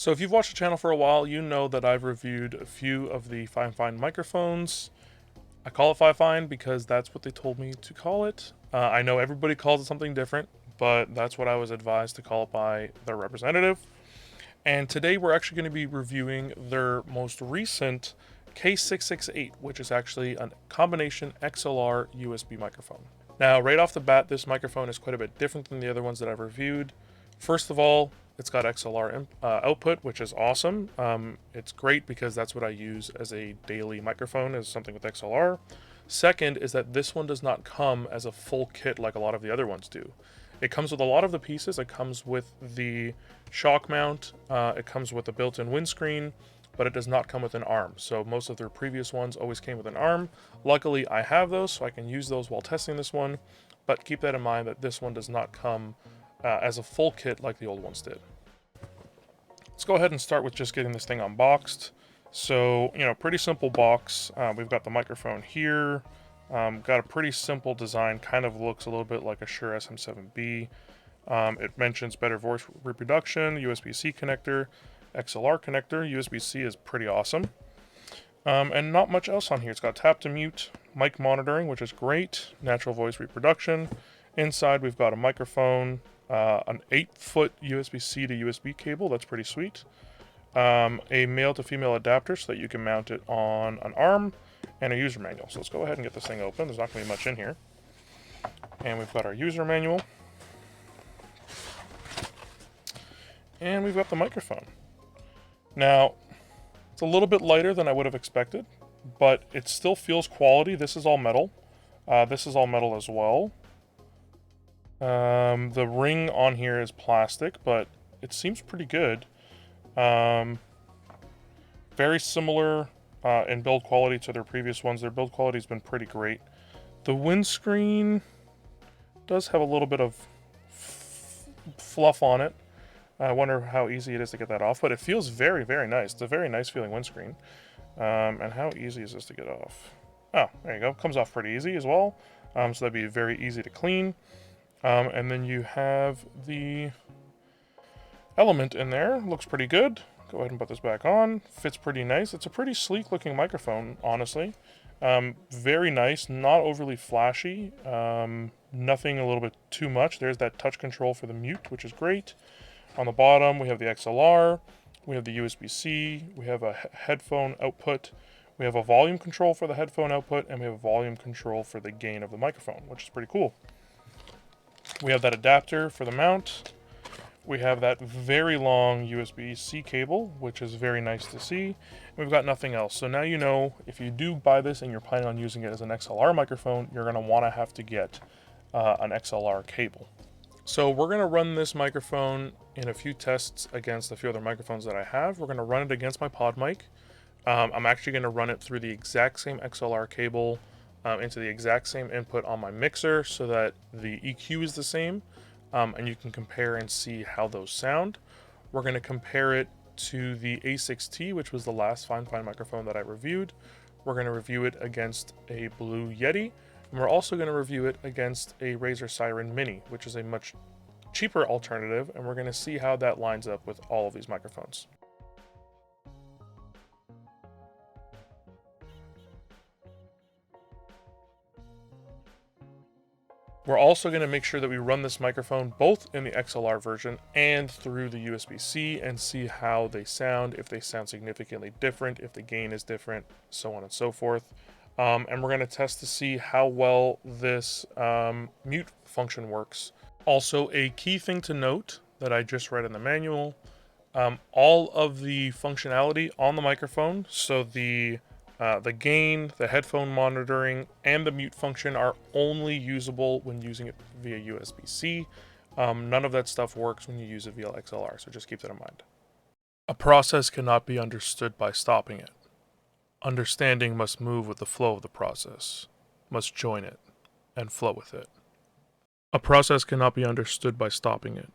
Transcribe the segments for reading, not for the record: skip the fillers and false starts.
So if you've watched the channel for a while, you know that I've reviewed a few of the Fifine microphones. I call it Fifine because that's what they told me to call it. I know everybody calls it something different, but that's what I was advised to call it by their representative. And today we're actually going to be reviewing their most recent K688, which is actually a combination XLR USB microphone. Now, right off the bat, this microphone is quite a bit different than the other ones that I've reviewed. First of all, it's got XLR output, which is awesome. It's great because that's what I use as a daily microphone, is something with XLR. Second is that this one does not come as a full kit like a lot of the other ones do. It comes with a lot of the pieces. It comes with the shock mount, it comes with a built-in windscreen, but it does not come with an arm. So most of their previous ones always came with an arm. Luckily, I have those, so I can use those while testing this one, but keep that in mind that this one does not come as a full kit like the old ones did. Let's go ahead and start with just getting this thing unboxed. So, pretty simple box. We've got the microphone here. Got a pretty simple design, kind of looks a little bit like a Shure SM7B. It mentions better voice reproduction, USB-C connector, XLR connector. USB-C is pretty awesome. And not much else on here. It's got tap to mute, mic monitoring, which is great, natural voice reproduction. Inside we've got a microphone, an 8-foot USB-C to USB cable, that's pretty sweet. A male to female adapter so that you can mount it on an arm, and a user manual. So let's go ahead and get this thing open. There's not going to be much in here. And we've got our user manual. And we've got the microphone. Now, it's a little bit lighter than I would have expected, but it still feels quality. This is all metal. This is all metal as well. The ring on here is plastic, but it seems pretty good. Very similar in build quality to their previous ones. Their build quality has been pretty great. The windscreen does have a little bit of fluff on it. I wonder how easy it is to get that off, but it feels very, very nice. It's a very nice feeling windscreen. And how easy is this to get off? Oh, there you go. Comes off pretty easy as well. So that'd be very easy to clean. And then you have the element in there. Looks pretty good. Go ahead and put this back on. Fits pretty nice. It's a pretty sleek looking microphone, honestly. Very nice, not overly flashy. Nothing a little bit too much. There's that touch control for the mute, which is great. On the bottom, we have the XLR, we have the USB-C, we have a headphone output, we have a volume control for the headphone output, and we have a volume control for the gain of the microphone, which is pretty cool. We have that adapter for the mount. We have that very long USB-C cable, which is very nice to see. We've got nothing else. So now you know, if you do buy this and you're planning on using it as an XLR microphone, you're going to want to have to get an XLR cable. So we're going to run this microphone in a few tests against a few other microphones that I have. We're going to run it against my Podmic. I'm actually going to run it through the exact same XLR cable into the exact same input on my mixer so that the EQ is the same. And you can compare and see how those sound. We're going to compare it to the A6T, which was the last Fifine microphone that I reviewed. We're going to review it against a Blue Yeti, and we're also going to review it against a Razer Siren Mini, which is a much cheaper alternative, and we're going to see how that lines up with all of these microphones. We're also going to make sure that we run this microphone both in the XLR version and through the USB-C and see how they sound, if they sound significantly different, if the gain is different, so on and so forth. And we're going to test to see how well this mute function works. Also, a key thing to note that I just read in the manual, all of the functionality on the microphone, so the gain, the headphone monitoring, and the mute function are only usable when using it via USB-C. None of that stuff works when you use it via XLR, so just keep that in mind. A process cannot be understood by stopping it. Understanding must move with the flow of the process, must join it, and flow with it. A process cannot be understood by stopping it.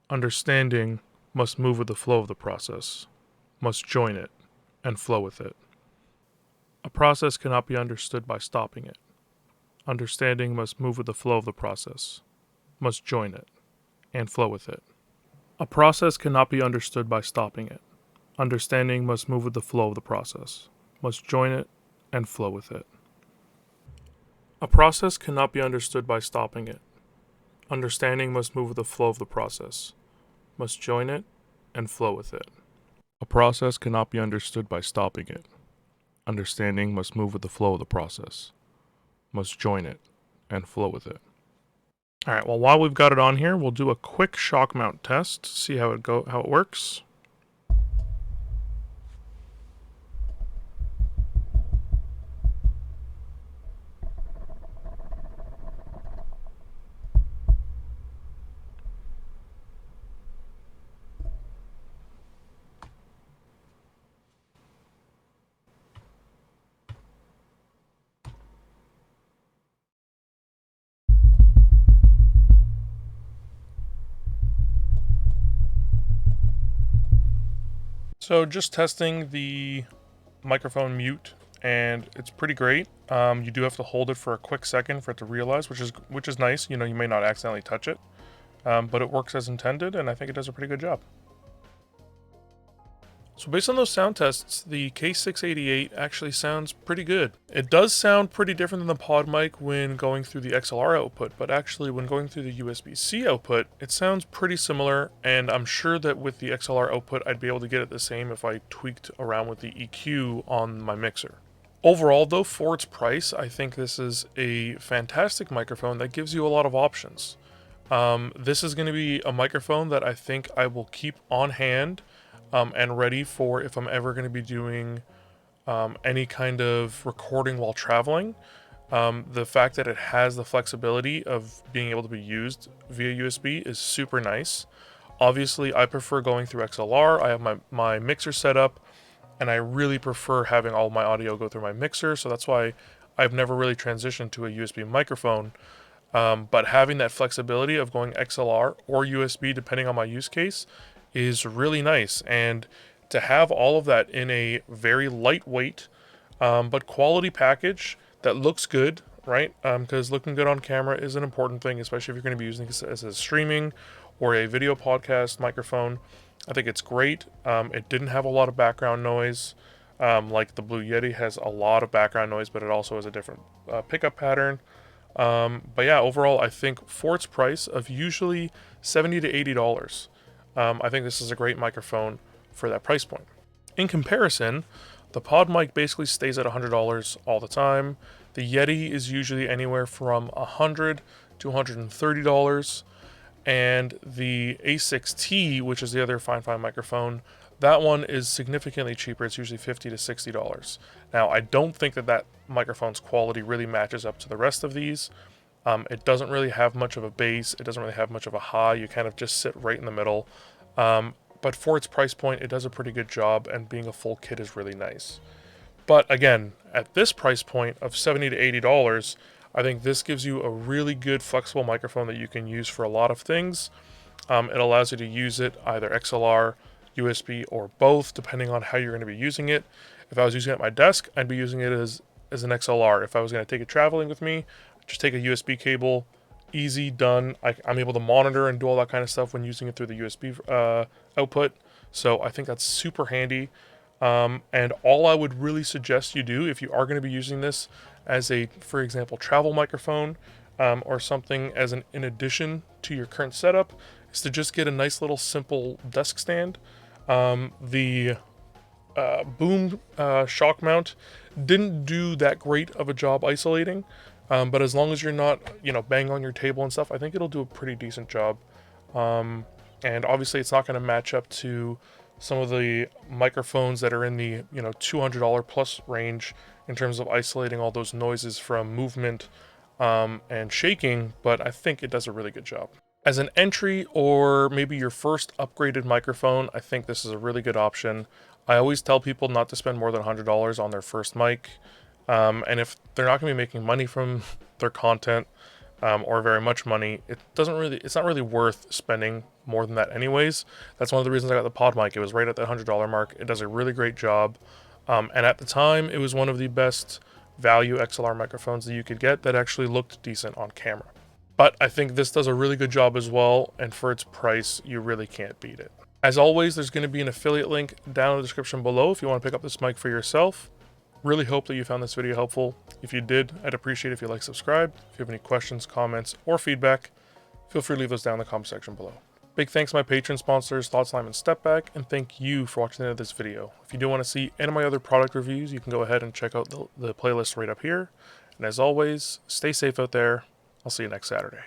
Understanding must move with the flow of the process, must join it, and flow with it. A process cannot be understood by stopping it. Understanding must move with the flow of the process, must join it, and flow with it. A process cannot be understood by stopping it. Understanding must move with the flow of the process, must join it and flow with it. A process cannot be understood by stopping it. Understanding must move with the flow of the process, must join it and flow with it. A process cannot be understood by stopping it. Understanding must move with the flow of the process, must join it and flow with it. All right, well, while we've got it on here, we'll do a quick shock mount test, see how it works. So just testing the microphone mute, and it's pretty great. You do have to hold it for a quick second for it to realize, which is nice. You know, you may not accidentally touch it, but it works as intended, and I think it does a pretty good job. So based on those sound tests, the K688 actually sounds pretty good. It does sound pretty different than the Podmic when going through the XLR output, but actually when going through the USB-C output, it sounds pretty similar, and I'm sure that with the XLR output, I'd be able to get it the same if I tweaked around with the EQ on my mixer. Overall though, for its price, I think this is a fantastic microphone that gives you a lot of options. This is going to be a microphone that I think I will keep on hand and ready for if I'm ever going to be doing any kind of recording while traveling. The fact that it has the flexibility of being able to be used via USB is super nice. Obviously, I prefer going through XLR. I have my mixer set up, and I really prefer having all my audio go through my mixer, so that's why I've never really transitioned to a USB microphone. But having that flexibility of going XLR or USB, depending on my use case, is really nice, and to have all of that in a very lightweight but quality package that looks good, right? Because looking good on camera is an important thing, especially if you're going to be using this as a streaming or a video podcast microphone. I think it's great. It didn't have a lot of background noise, like the Blue Yeti has a lot of background noise, but it also has a different pickup pattern. But yeah, overall, I think for its price of usually $70 to $80, I think this is a great microphone for that price point. In comparison, the Podmic basically stays at $100 all the time. The Yeti is usually anywhere from $100 to $130, and the A6T, which is the other Fifine microphone, that one is significantly cheaper. It's usually $50 to $60. Now, I don't think that microphone's quality really matches up to the rest of these. It doesn't really have much of a bass. It doesn't really have much of a high. You kind of just sit right in the middle. But for its price point, it does a pretty good job, and being a full kit is really nice. But again, at this price point of $70 to $80, I think this gives you a really good flexible microphone that you can use for a lot of things. It allows you to use it either XLR, USB, or both, depending on how you're going to be using it. If I was using it at my desk, I'd be using it as an XLR. If I was going to take it traveling with me, just take a USB cable, easy, done. I'm able to monitor and do all that kind of stuff when using it through the USB output. So I think that's super handy. And all I would really suggest you do if you are going to be using this as a, for example, travel microphone or something as in addition to your current setup, is to just get a nice little simple desk stand. The boom shock mount didn't do that great of a job isolating. But as long as you're not, banging on your table and stuff, I think it'll do a pretty decent job. And obviously it's not going to match up to some of the microphones that are in the, $200 plus range in terms of isolating all those noises from movement and shaking, but I think it does a really good job. As an entry or maybe your first upgraded microphone, I think this is a really good option. I always tell people not to spend more than $100 on their first mic. And if they're not going to be making money from their content or very much money, it's not really worth spending more than that anyways. That's one of the reasons I got the Podmic. It was right at the $100 mark. It does a really great job. And at the time, it was one of the best value XLR microphones that you could get that actually looked decent on camera. But I think this does a really good job as well, and for its price, you really can't beat it. As always, there's going to be an affiliate link down in the description below if you want to pick up this mic for yourself. Really hope that you found this video helpful. If you did, I'd appreciate it if you like, subscribe. If you have any questions, comments, or feedback, feel free to leave those down in the comment section below. Big thanks to my patron sponsors, Thought Slime and Step Back, and thank you for watching the end of this video. If you do want to see any of my other product reviews, you can go ahead and check out the playlist right up here. And as always, stay safe out there. I'll see you next Saturday.